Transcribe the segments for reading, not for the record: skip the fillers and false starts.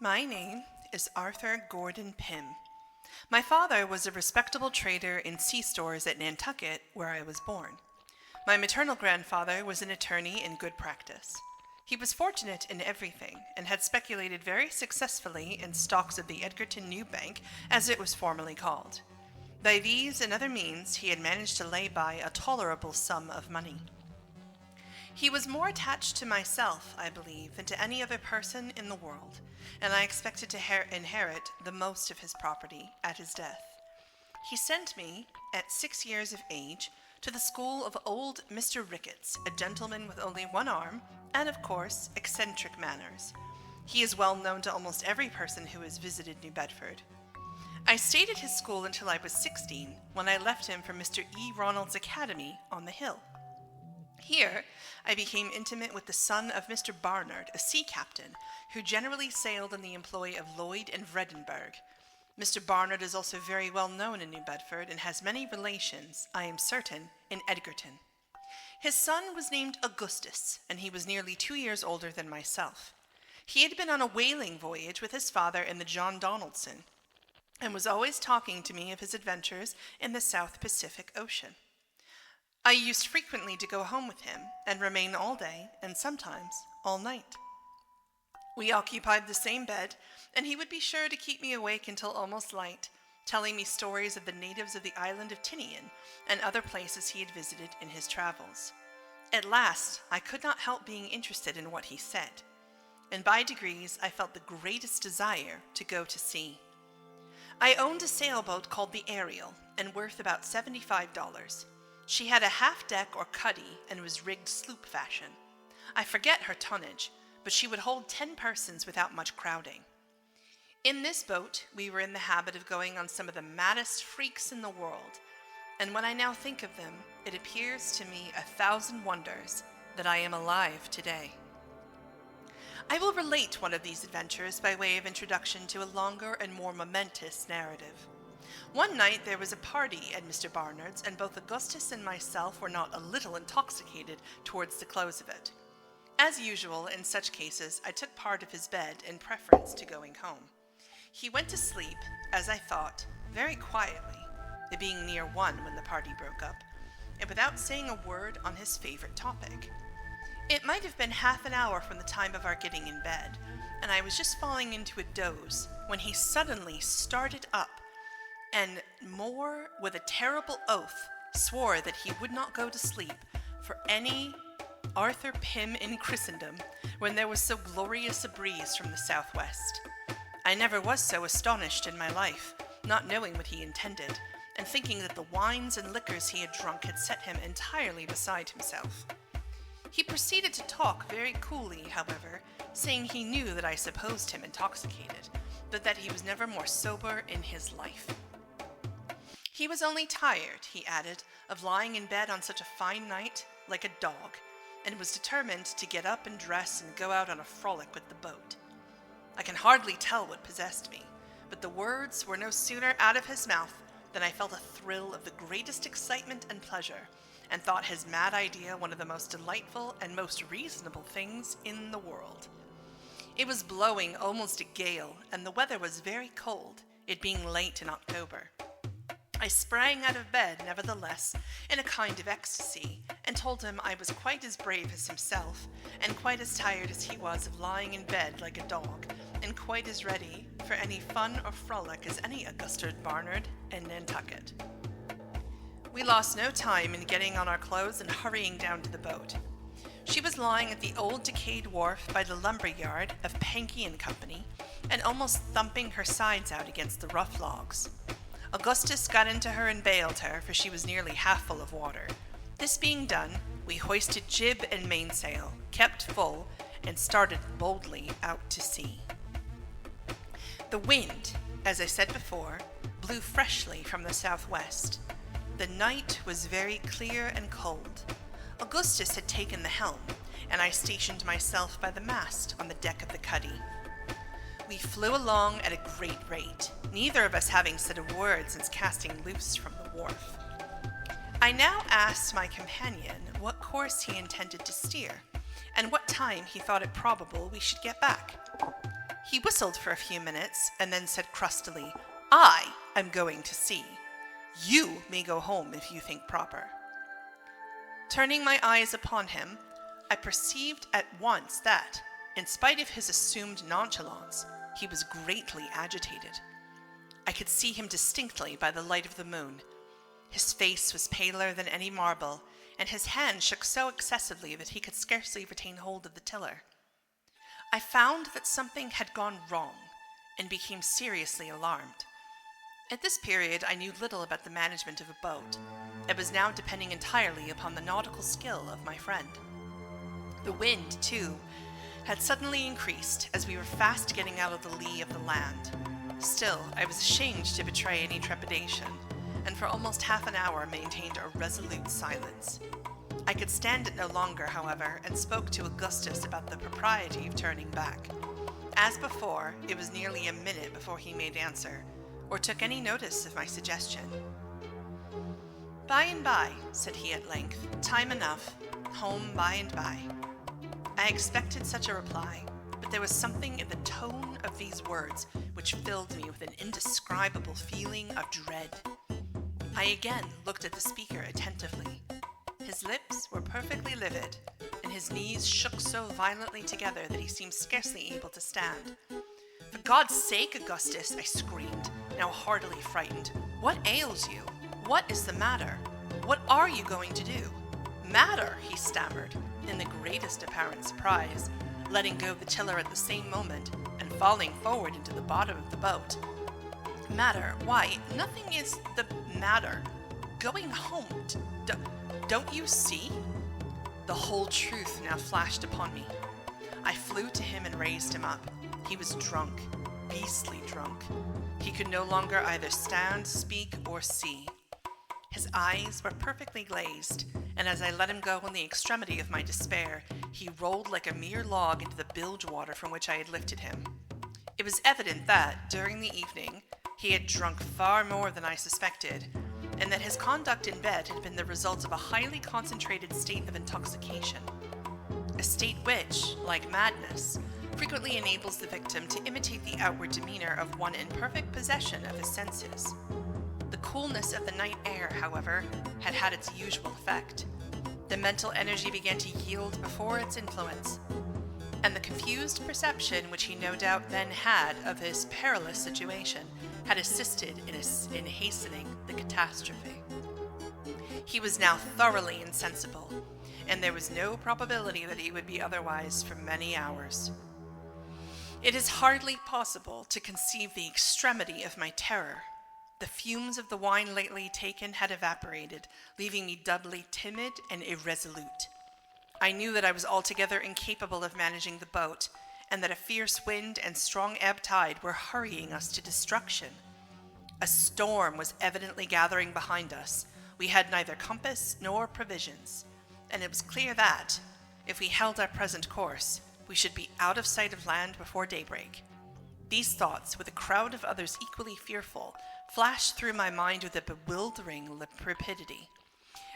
My name is Arthur Gordon Pym. My father was a respectable trader in sea stores at Nantucket, where I was born. My maternal grandfather was an attorney in good practice. He was fortunate in everything and had speculated very successfully in stocks of the Edgarton New Bank, as it was formerly called. By these and other means, he had managed to lay by a tolerable sum of money. He was more attached to myself, I believe, than to any other person in the world, and I expected to inherit the most of his property at his death. He sent me, at 6 years of age, to the school of old Mr. Ricketts, a gentleman with only one arm, and, of course, eccentric manners. He is well known to almost every person who has visited New Bedford. I stayed at his school until I was 16, when I left him for Mr. E. Ronald's Academy on the hill. Here, I became intimate with the son of Mr. Barnard, a sea captain, who generally sailed in the employ of Lloyd and Vredenburgh. Mr. Barnard is also very well known in New Bedford and has many relations, I am certain, in Edgarton. His son was named Augustus, and he was nearly 2 years older than myself. He had been on a whaling voyage with his father in the John Donaldson, and was always talking to me of his adventures in the South Pacific Ocean. I used frequently to go home with him and remain all day and sometimes all night. We occupied the same bed, and he would be sure to keep me awake until almost light, telling me stories of the natives of the island of Tinian and other places he had visited in his travels. At last, I could not help being interested in what he said, and by degrees I felt the greatest desire to go to sea. I owned a sailboat called the Ariel, and worth about $75. She had a half-deck or cuddy and was rigged sloop fashion. I forget her tonnage, but she would hold 10 persons without much crowding. In this boat, we were in the habit of going on some of the maddest freaks in the world, and when I now think of them, it appears to me 1,000 wonders that I am alive today. I will relate one of these adventures by way of introduction to a longer and more momentous narrative. One night there was a party at Mr. Barnard's, and both Augustus and myself were not a little intoxicated towards the close of it. As usual in such cases, I took part of his bed in preference to going home. He went to sleep, as I thought, very quietly, it being near 1 when the party broke up, and without saying a word on his favorite topic. It might have been half an hour from the time of our getting in bed, and I was just falling into a doze, when he suddenly started up, and more with a terrible oath swore that he would not go to sleep for any Arthur Pym in Christendom when there was so glorious a breeze from the southwest. I never was so astonished in my life, not knowing what he intended, and thinking that the wines and liquors he had drunk had set him entirely beside himself. He proceeded to talk very coolly, however, saying he knew that I supposed him intoxicated, but that he was never more sober in his life. He was only tired, he added, of lying in bed on such a fine night, like a dog, and was determined to get up and dress and go out on a frolic with the boat. I can hardly tell what possessed me, but the words were no sooner out of his mouth than I felt a thrill of the greatest excitement and pleasure, and thought his mad idea one of the most delightful and most reasonable things in the world. It was blowing almost a gale, and the weather was very cold, it being late in October. I sprang out of bed, nevertheless, in a kind of ecstasy, and told him I was quite as brave as himself, and quite as tired as he was of lying in bed like a dog, and quite as ready for any fun or frolic as any Augustus Barnard in Nantucket. We lost no time in getting on our clothes and hurrying down to the boat. She was lying at the old decayed wharf by the lumber yard of Pankey and Company, and almost thumping her sides out against the rough logs. Augustus got into her and bailed her, for she was nearly half full of water. This being done, we hoisted jib and mainsail, kept full, and started boldly out to sea. The wind, as I said before, blew freshly from the southwest. The night was very clear and cold. Augustus had taken the helm, and I stationed myself by the mast on the deck of the cuddy. We flew along at a great rate, neither of us having said a word since casting loose from the wharf. I now asked my companion what course he intended to steer, and what time he thought it probable we should get back. He whistled for a few minutes and then said crustily, "I am going to sea. You may go home if you think proper." Turning my eyes upon him, I perceived at once that, in spite of his assumed nonchalance, he was greatly agitated. I could see him distinctly by the light of the moon. His face was paler than any marble, and his hand shook so excessively that he could scarcely retain hold of the tiller. I found that something had gone wrong, and became seriously alarmed. At this period I knew little about the management of a boat, and was now depending entirely upon the nautical skill of my friend. The wind, too, had suddenly increased as we were fast getting out of the lee of the land. Still, I was ashamed to betray any trepidation, and for almost half an hour maintained a resolute silence. I could stand it no longer, however, and spoke to Augustus about the propriety of turning back. As before, it was nearly a minute before he made answer, or took any notice of my suggestion. "By and by," said he at length, "time enough. Home by and by." I expected such a reply, but there was something in the tone of these words which filled me with an indescribable feeling of dread. I again looked at the speaker attentively. His lips were perfectly livid, and his knees shook so violently together that he seemed scarcely able to stand. "For God's sake, Augustus," I screamed, now heartily frightened, "what ails you? What is the matter? What are you going to do?" "Matter," he stammered, in the greatest apparent surprise, letting go the tiller at the same moment, and falling forward into the bottom of the boat. "Matter? Why, nothing is the matter. Going home. Don't you see?" The whole truth now flashed upon me. I flew to him and raised him up. He was drunk, beastly drunk. He could no longer either stand, speak, or see. His eyes were perfectly glazed, and as I let him go in the extremity of my despair, he rolled like a mere log into the bilge water from which I had lifted him. It was evident that, during the evening, he had drunk far more than I suspected, and that his conduct in bed had been the result of a highly concentrated state of intoxication, a state which, like madness, frequently enables the victim to imitate the outward demeanor of one in perfect possession of his senses. The coolness of the night air, however, had had its usual effect. The mental energy began to yield before its influence, and the confused perception which he no doubt then had of his perilous situation had assisted in hastening the catastrophe. He was now thoroughly insensible, and there was no probability that he would be otherwise for many hours. It is hardly possible to conceive the extremity of my terror. The fumes of the wine lately taken had evaporated, leaving me doubly timid and irresolute. I knew that I was altogether incapable of managing the boat, and that a fierce wind and strong ebb tide were hurrying us to destruction. A storm was evidently gathering behind us. We had neither compass nor provisions, and it was clear that, if we held our present course, we should be out of sight of land before daybreak. These thoughts, with a crowd of others equally fearful, flashed through my mind with a bewildering rapidity,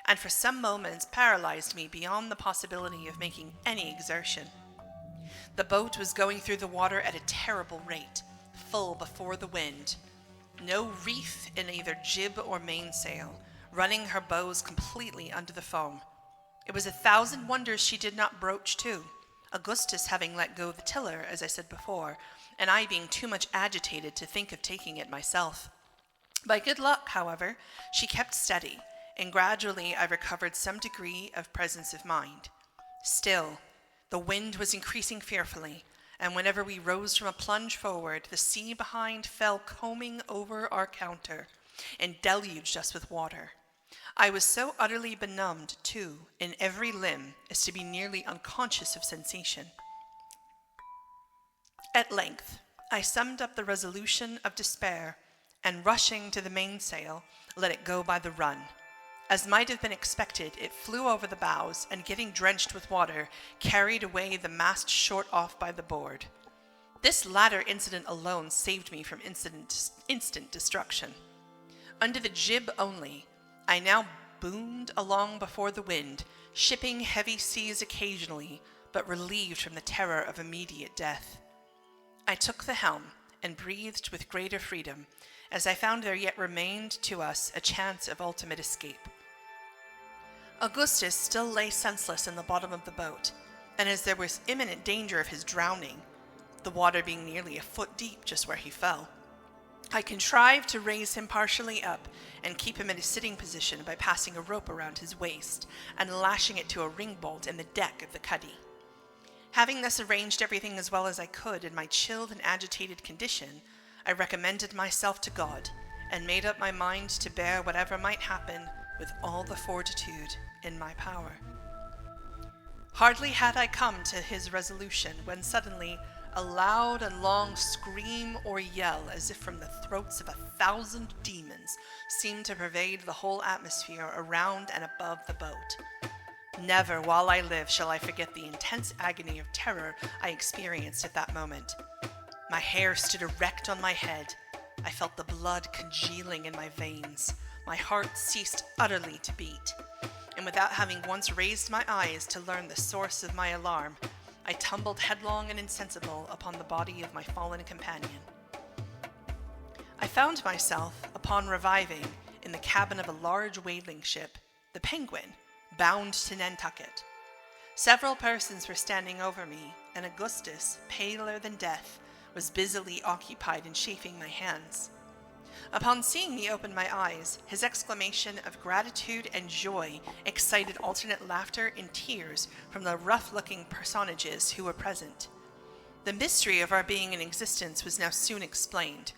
and for some moments paralyzed me beyond the possibility of making any exertion. The boat was going through the water at a terrible rate, full before the wind. No reef in either jib or mainsail, running her bows completely under the foam. It was 1,000 wonders she did not broach to, Augustus having let go the tiller, as I said before, and I being too much agitated to think of taking it myself. By good luck, however, she kept steady, and gradually I recovered some degree of presence of mind. Still, the wind was increasing fearfully, and whenever we rose from a plunge forward, the sea behind fell combing over our counter, and deluged us with water. I was so utterly benumbed, too, in every limb, as to be nearly unconscious of sensation. At length, I summed up the resolution of despair, and rushing to the mainsail, let it go by the run. As might have been expected, it flew over the bows, and getting drenched with water, carried away the mast short off by the board. This latter incident alone saved me from instant destruction. Under the jib only, I now boomed along before the wind, shipping heavy seas occasionally, but relieved from the terror of immediate death. I took the helm and breathed with greater freedom, as I found there yet remained to us a chance of ultimate escape. Augustus still lay senseless in the bottom of the boat, and as there was imminent danger of his drowning, the water being nearly a foot deep just where he fell, I contrived to raise him partially up and keep him in a sitting position by passing a rope around his waist and lashing it to a ring bolt in the deck of the cuddy. Having thus arranged everything as well as I could in my chilled and agitated condition, I recommended myself to God and made up my mind to bear whatever might happen with all the fortitude in my power. Hardly had I come to his resolution when suddenly a loud and long scream or yell, as if from the throats of 1,000 demons, seemed to pervade the whole atmosphere around and above the boat. Never while I live shall I forget the intense agony of terror I experienced at that moment. My hair stood erect on my head. I felt the blood congealing in my veins. My heart ceased utterly to beat. And without having once raised my eyes to learn the source of my alarm, I tumbled headlong and insensible upon the body of my fallen companion. I found myself, upon reviving, in the cabin of a large whaling ship, the Penguin, bound to Nantucket. Several persons were standing over me, and Augustus, paler than death, was busily occupied in chafing my hands. Upon seeing me open my eyes, his exclamation of gratitude and joy excited alternate laughter and tears from the rough-looking personages who were present. The mystery of our being in existence was now soon explained.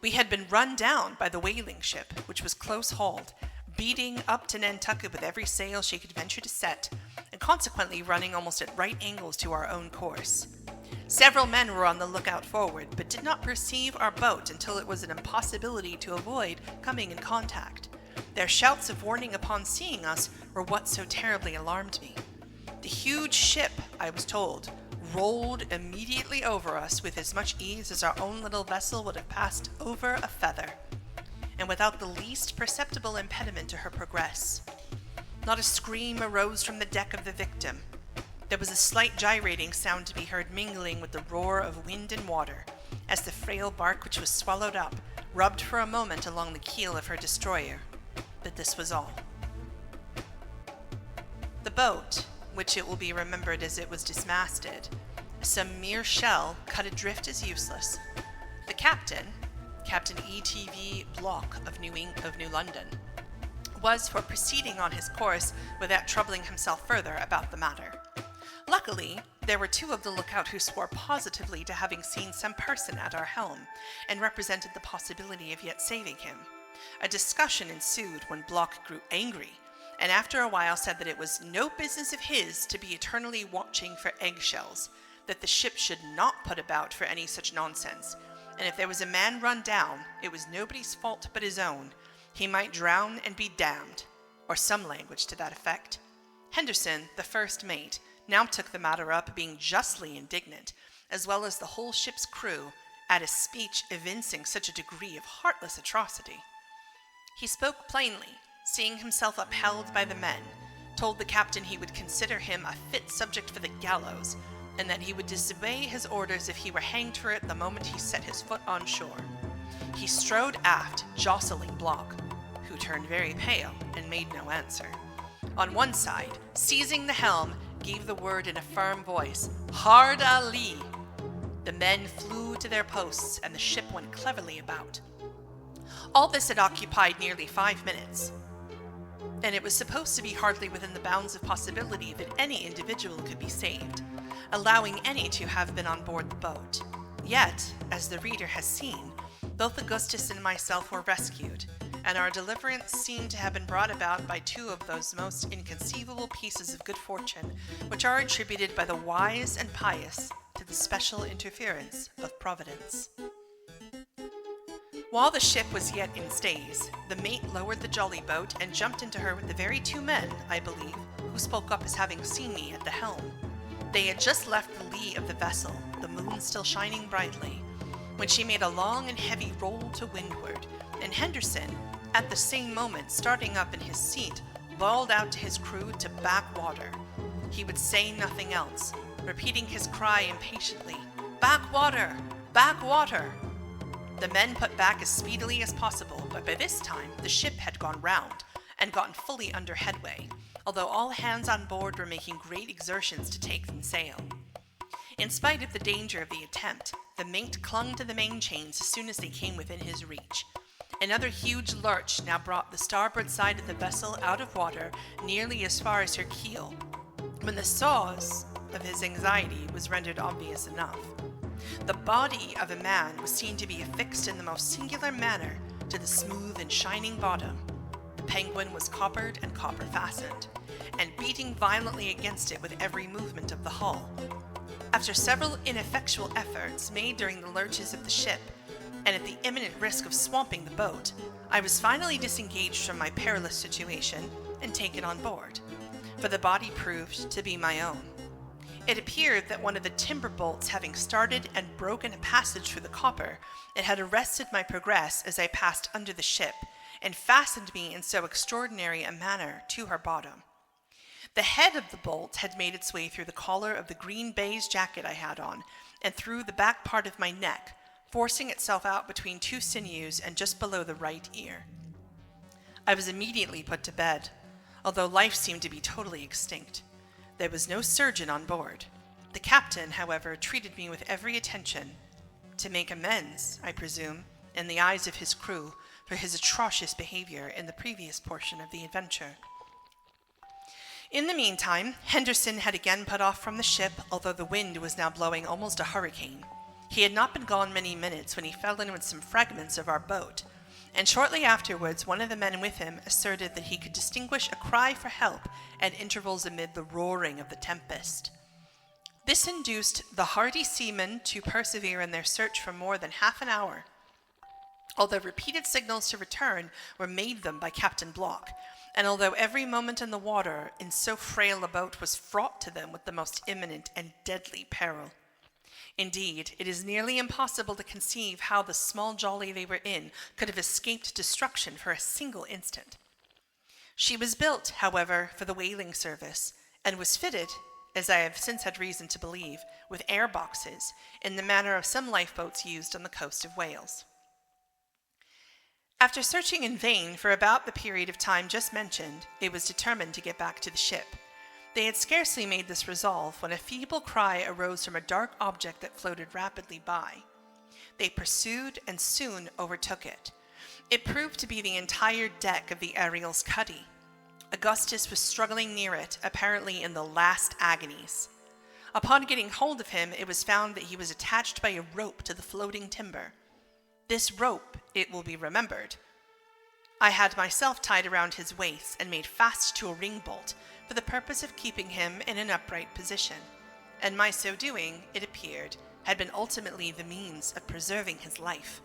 We had been run down by the whaling ship, which was close-hauled, beating up to Nantucket with every sail she could venture to set, and consequently running almost at right angles to our own course. Several men were on the lookout forward, but did not perceive our boat until it was an impossibility to avoid coming in contact. Their shouts of warning upon seeing us were what so terribly alarmed me. The huge ship, I was told, rolled immediately over us with as much ease as our own little vessel would have passed over a feather, and without the least perceptible impediment to her progress. Not a scream arose from the deck of the Victim. There was a slight gyrating sound to be heard mingling with the roar of wind and water, as the frail bark which was swallowed up rubbed for a moment along the keel of her destroyer, but this was all. The boat, which it will be remembered as it was dismasted, some mere shell cut adrift as useless. The captain, Captain E.T.V. Block of New London, was for proceeding on his course without troubling himself further about the matter. Luckily, there were two of the lookout who swore positively to having seen some person at our helm, and represented the possibility of yet saving him. A discussion ensued when Block grew angry, and after a while said that it was no business of his to be eternally watching for eggshells, that the ship should not put about for any such nonsense, and if there was a man run down, it was nobody's fault but his own. He might drown and be damned, or some language to that effect. Henderson, the first mate, now took the matter up, being justly indignant, as well as the whole ship's crew, at a speech evincing such a degree of heartless atrocity. He spoke plainly, seeing himself upheld by the men, told the captain he would consider him a fit subject for the gallows, and that he would disobey his orders if he were hanged for it the moment he set his foot on shore. He strode aft, jostling Block, who turned very pale and made no answer. On one side, seizing the helm, gave the word in a firm voice, "Hard a lee!" The men flew to their posts, and the ship went cleverly about. All this had occupied nearly 5 minutes, and it was supposed to be hardly within the bounds of possibility that any individual could be saved, allowing any to have been on board the boat. Yet, as the reader has seen, both Augustus and myself were rescued, and our deliverance seemed to have been brought about by two of those most inconceivable pieces of good fortune which are attributed by the wise and pious to the special interference of Providence. While the ship was yet in stays, the mate lowered the jolly boat and jumped into her with the very two men, I believe, who spoke up as having seen me at the helm. They had just left the lee of the vessel, the moon still shining brightly, when she made a long and heavy roll to windward, and Henderson, at the same moment starting up in his seat, bawled out to his crew to back water. He would say nothing else, repeating his cry impatiently, "Back water! Back water!" The men put back as speedily as possible, but by this time the ship had gone round and gotten fully under headway, although all hands on board were making great exertions to take them sail. In spite of the danger of the attempt, the mate clung to the main chains as soon as they came within his reach. Another huge lurch now brought the starboard side of the vessel out of water nearly as far as her keel, when the cause of his anxiety was rendered obvious enough. The body of a man was seen to be affixed in the most singular manner to the smooth and shining bottom. The penguin was coppered and copper fastened, and beating violently against it with every movement of the hull. After several ineffectual efforts made during the lurches of the ship, and at the imminent risk of swamping the boat, I was finally disengaged from my perilous situation and taken on board, for the body proved to be my own. It appeared that one of the timber bolts having started and broken a passage through the copper, it had arrested my progress as I passed under the ship, and fastened me in so extraordinary a manner to her bottom. The head of the bolt had made its way through the collar of the green baize jacket I had on, and through the back part of my neck, forcing itself out between two sinews and just below the right ear. I was immediately put to bed, although life seemed to be totally extinct. There was no surgeon on board. The captain, however, treated me with every attention, to make amends, I presume, in the eyes of his crew for his atrocious behavior in the previous portion of the adventure. In the meantime, Henderson had again put off from the ship, although the wind was now blowing almost a hurricane. He had not been gone many minutes when he fell in with some fragments of our boat, and shortly afterwards one of the men with him asserted that he could distinguish a cry for help at intervals amid the roaring of the tempest. This induced the hardy seamen to persevere in their search for more than half an hour, although repeated signals to return were made them by Captain Block, and although every moment in the water in so frail a boat was fraught to them with the most imminent and deadly peril. Indeed, it is nearly impossible to conceive how the small jolly they were in could have escaped destruction for a single instant. She was built, however, for the whaling service, and was fitted, as I have since had reason to believe, with air boxes, in the manner of some lifeboats used on the coast of Wales. After searching in vain for about the period of time just mentioned, it was determined to get back to the ship. They had scarcely made this resolve when a feeble cry arose from a dark object that floated rapidly by. They pursued and soon overtook it. It proved to be the entire deck of the Ariel's cuddy. Augustus was struggling near it, apparently in the last agonies. Upon getting hold of him, it was found that he was attached by a rope to the floating timber. This rope, it will be remembered, I had myself tied around his waist and made fast to a ring bolt for the purpose of keeping him in an upright position, and my so doing, it appeared, had been ultimately the means of preserving his life.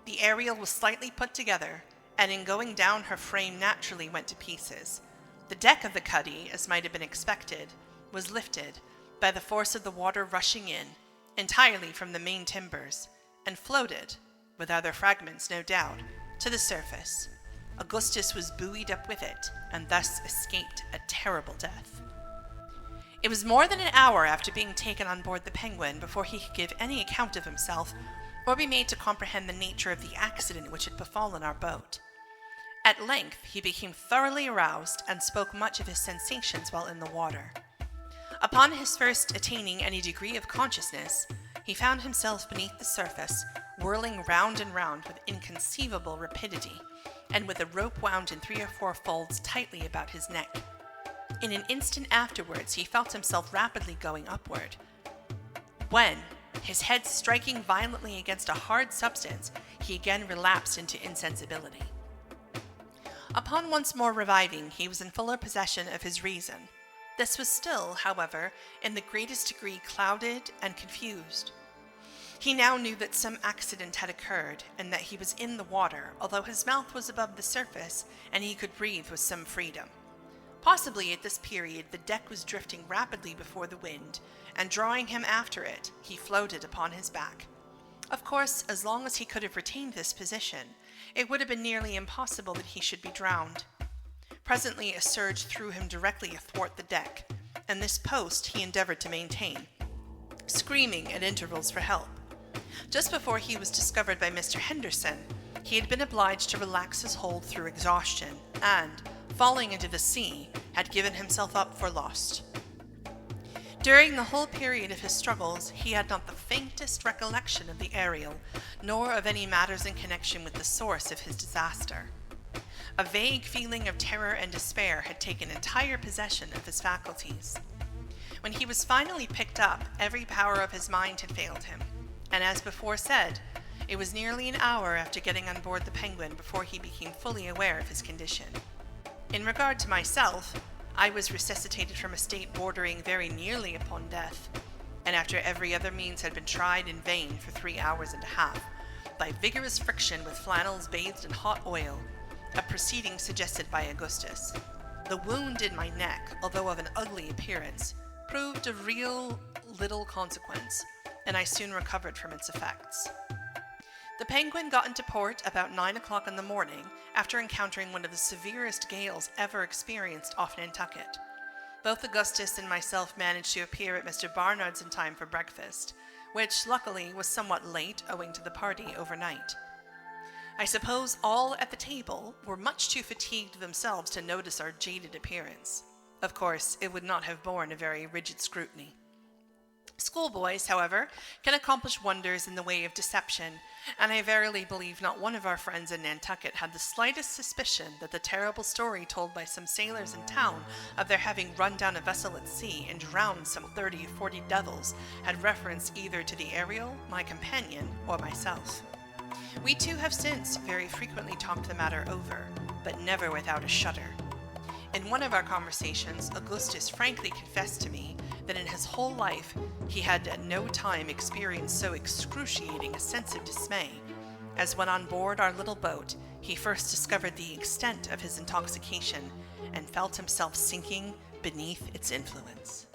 The Ariel was slightly put together, and in going down her frame naturally went to pieces. The deck of the cuddy, as might have been expected, was lifted by the force of the water rushing in, entirely from the main timbers, and floated, with other fragments no doubt, to the surface. Augustus was buoyed up with it, and thus escaped a terrible death. It was more than an hour after being taken on board the Penguin before he could give any account of himself, or be made to comprehend the nature of the accident which had befallen our boat. At length he became thoroughly aroused, and spoke much of his sensations while in the water. Upon his first attaining any degree of consciousness, he found himself beneath the surface, whirling round and round with inconceivable rapidity, and with a rope wound in 3 or 4 folds tightly about his neck. In an instant afterwards he felt himself rapidly going upward, when, his head striking violently against a hard substance, he again relapsed into insensibility. Upon once more reviving, he was in fuller possession of his reason. This was still, however, in the greatest degree clouded and confused. He now knew that some accident had occurred, and that he was in the water, although his mouth was above the surface, and he could breathe with some freedom. Possibly at this period the deck was drifting rapidly before the wind, and drawing him after it, he floated upon his back. Of course, as long as he could have retained this position, it would have been nearly impossible that he should be drowned. Presently a surge threw him directly athwart the deck, and this post he endeavored to maintain. screaming at intervals for help. Just before he was discovered by Mr. Henderson, he had been obliged to relax his hold through exhaustion and, falling into the sea, had given himself up for lost. During the whole period of his struggles, he had not the faintest recollection of the Ariel, nor of any matters in connection with the source of his disaster. A vague feeling of terror and despair had taken entire possession of his faculties. When he was finally picked up, every power of his mind had failed him, and as before said, it was nearly an hour after getting on board the Penguin before he became fully aware of his condition. In regard to myself, I was resuscitated from a state bordering very nearly upon death, and after every other means had been tried in vain for 3 hours and a half, by vigorous friction with flannels bathed in hot oil, a proceeding suggested by Augustus. The wound in my neck, although of an ugly appearance, proved of real little consequence, and I soon recovered from its effects. The Penguin got into port about 9 o'clock in the morning after encountering one of the severest gales ever experienced off Nantucket. Both Augustus and myself managed to appear at Mr. Barnard's in time for breakfast, which luckily was somewhat late owing to the party overnight. I suppose all at the table were much too fatigued themselves to notice our jaded appearance. Of course, it would not have borne a very rigid scrutiny. Schoolboys, however, can accomplish wonders in the way of deception, and I verily believe not one of our friends in Nantucket had the slightest suspicion that the terrible story told by some sailors in town of their having run down a vessel at sea and drowned some 30 or 40 devils had reference either to the Ariel, my companion, or myself. We too have since very frequently talked the matter over, but never without a shudder. In one of our conversations, Augustus frankly confessed to me that in his whole life he had at no time experienced so excruciating a sense of dismay as when on board our little boat he first discovered the extent of his intoxication and felt himself sinking beneath its influence.